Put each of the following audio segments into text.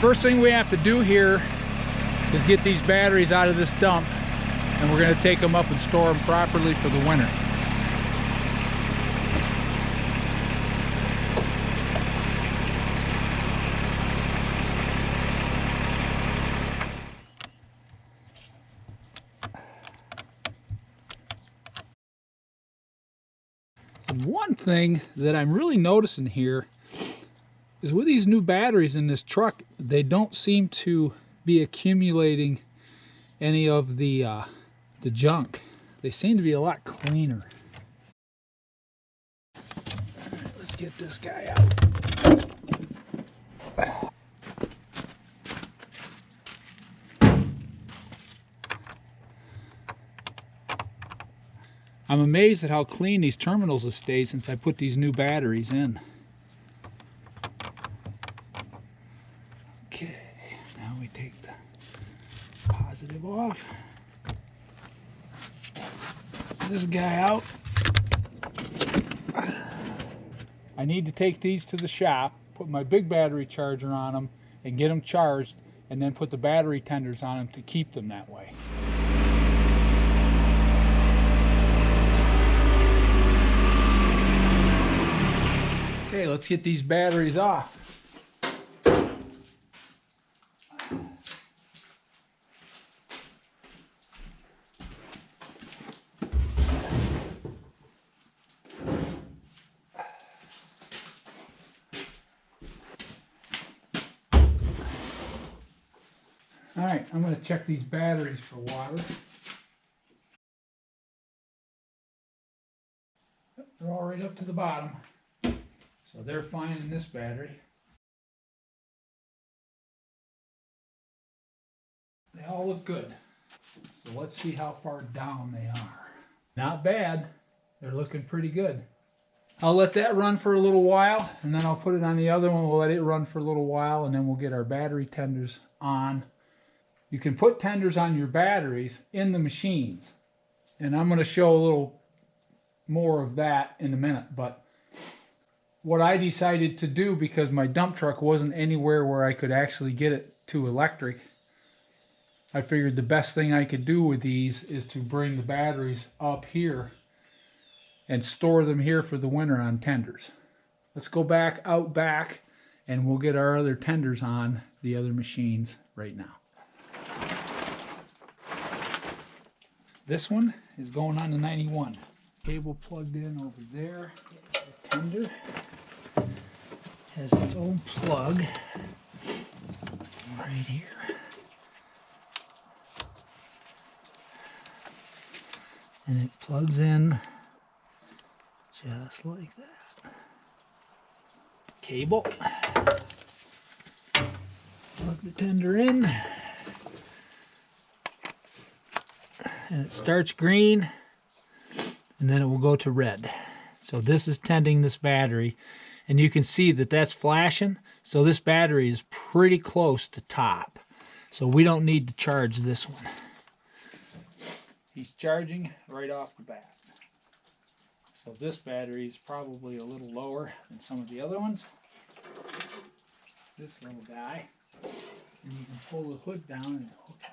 First thing we have to do here is get these batteries out of this dump, and we're going to take them up and store them properly for the winter. One thing that I'm really noticing here is with these new batteries in this truck, they don't seem to be accumulating any of the junk. They seem to be a lot cleaner. All right, let's get this guy out. I'm amazed at how clean these terminals have stayed since I put these new batteries in. Okay, now we take the positive off. This guy out. I need to take these to the shop, put my big battery charger on them, and get them charged, and then put the battery tenders on them to keep them that way. Okay, let's get these batteries off. All right, I'm going to check these batteries for water. They're all right up to the bottom. So they're fine in this battery. They all look good. So let's see how far down they are. Not bad. They're looking pretty good. I'll let that run for a little while, and then I'll put it on the other one. We'll let it run for a little while, and then we'll get our battery tenders on. You can put tenders on your batteries in the machines, and I'm going to show a little more of that in a minute. But what I decided to do, because my dump truck wasn't anywhere where I could actually get it to electric, I figured the best thing I could do with these is to bring the batteries up here and store them here for the winter on tenders. Let's go back out back, and we'll get our other tenders on the other machines right now. This one is going on to 91. Cable plugged in over there. The tender has its own plug right here. And it plugs in just like that. Cable. Plug the tender in. And it starts green, and then it will go to red. So this is tending this battery, and you can see that that's flashing. So this battery is pretty close to top. So we don't need to charge this one. He's charging right off the bat. So this battery is probably a little lower than some of the other ones. This little guy, and you can pull the hood down and hook it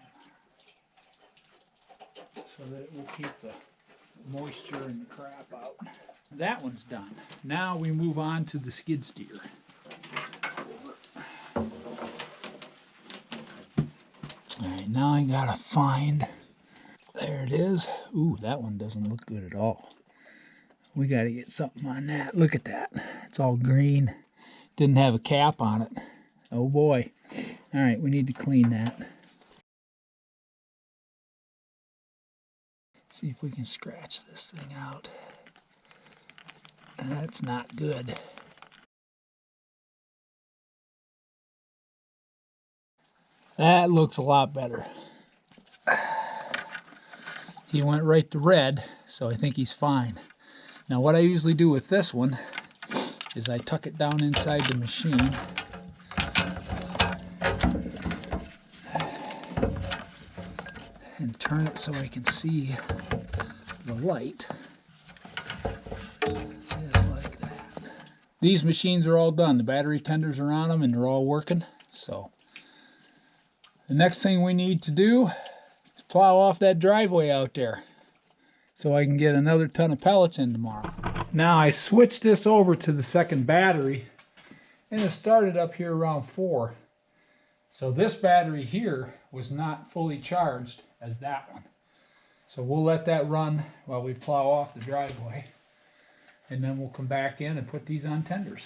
so that it will keep the moisture and the crap out. That one's done. Now we move on to the skid steer. Alright, now I gotta find, there it is. Ooh, that one doesn't look good at all. We gotta get something on that. Look at that. It's all green. Didn't have a cap on it. Oh boy. Alright, we need to clean that. See if we can scratch this thing out. That's not good. That looks a lot better. He went right to red, so I think he's fine. Now what I usually do with this one is I tuck it down inside the machine. And turn it so I can see the light. Just like that. These machines are all done. The battery tenders are on them and they're all working. So The next thing we need to do is plow off that driveway out there so I can get another ton of pellets in tomorrow. Now I switched this over to the second battery, and it started up here around 4. So this battery here was not fully charged as that one. So we'll let that run while we plow off the driveway, and then we'll come back in and put these on tenders.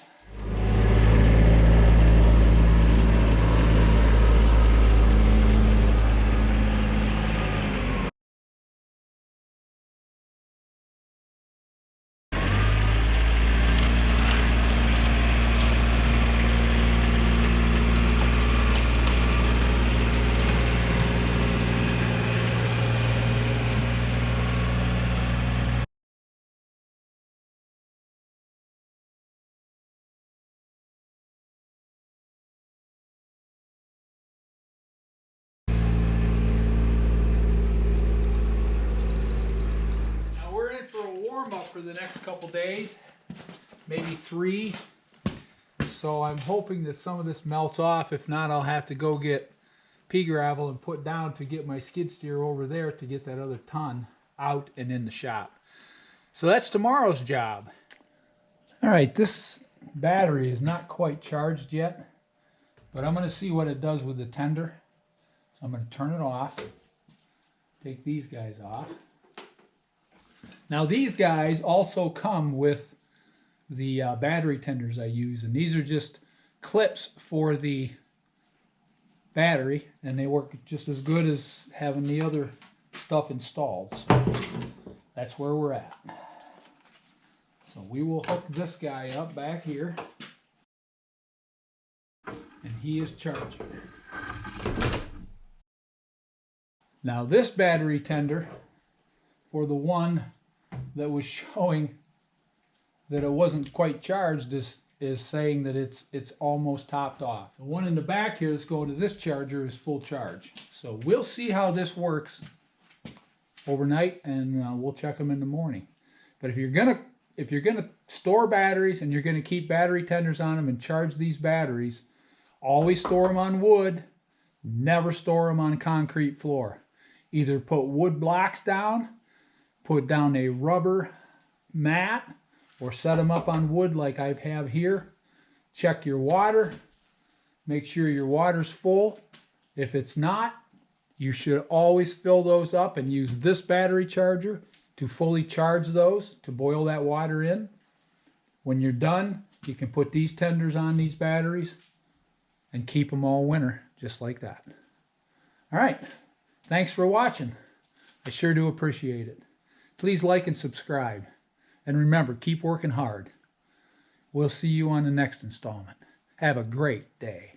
Up for the next couple days, maybe 3. So I'm hoping that some of this melts off. If not, I'll have to go get pea gravel and put down to get my skid steer over there to get that other ton out and in the shop. So that's tomorrow's job. All right, this battery is not quite charged yet, but I'm going to see what it does with the tender. So I'm going to turn it off, take these guys off. Now these guys also come with the battery tenders I use, and these are just clips for the battery, and they work just as good as having the other stuff installed. So that's where we're at. So we will hook this guy up back here, and he is charging. Now this battery tender for the one that was showing that it wasn't quite charged is saying that it's almost topped off. The one in the back here that's going to this charger is full charge. So we'll see how this works overnight, and we'll check them in the morning. But if you're gonna store batteries and you're gonna keep battery tenders on them and charge these batteries, always store them on wood. Never store them on concrete floor. Either put wood blocks down, put down a rubber mat, or set them up on wood like I have here. Check your water. Make sure your water's full. If it's not, you should always fill those up and use this battery charger to fully charge those, to boil that water in. When you're done, you can put these tenders on these batteries and keep them all winter, just like that. All right, thanks for watching. I sure do appreciate it. Please like and subscribe. And remember, keep working hard. We'll see you on the next installment. Have a great day.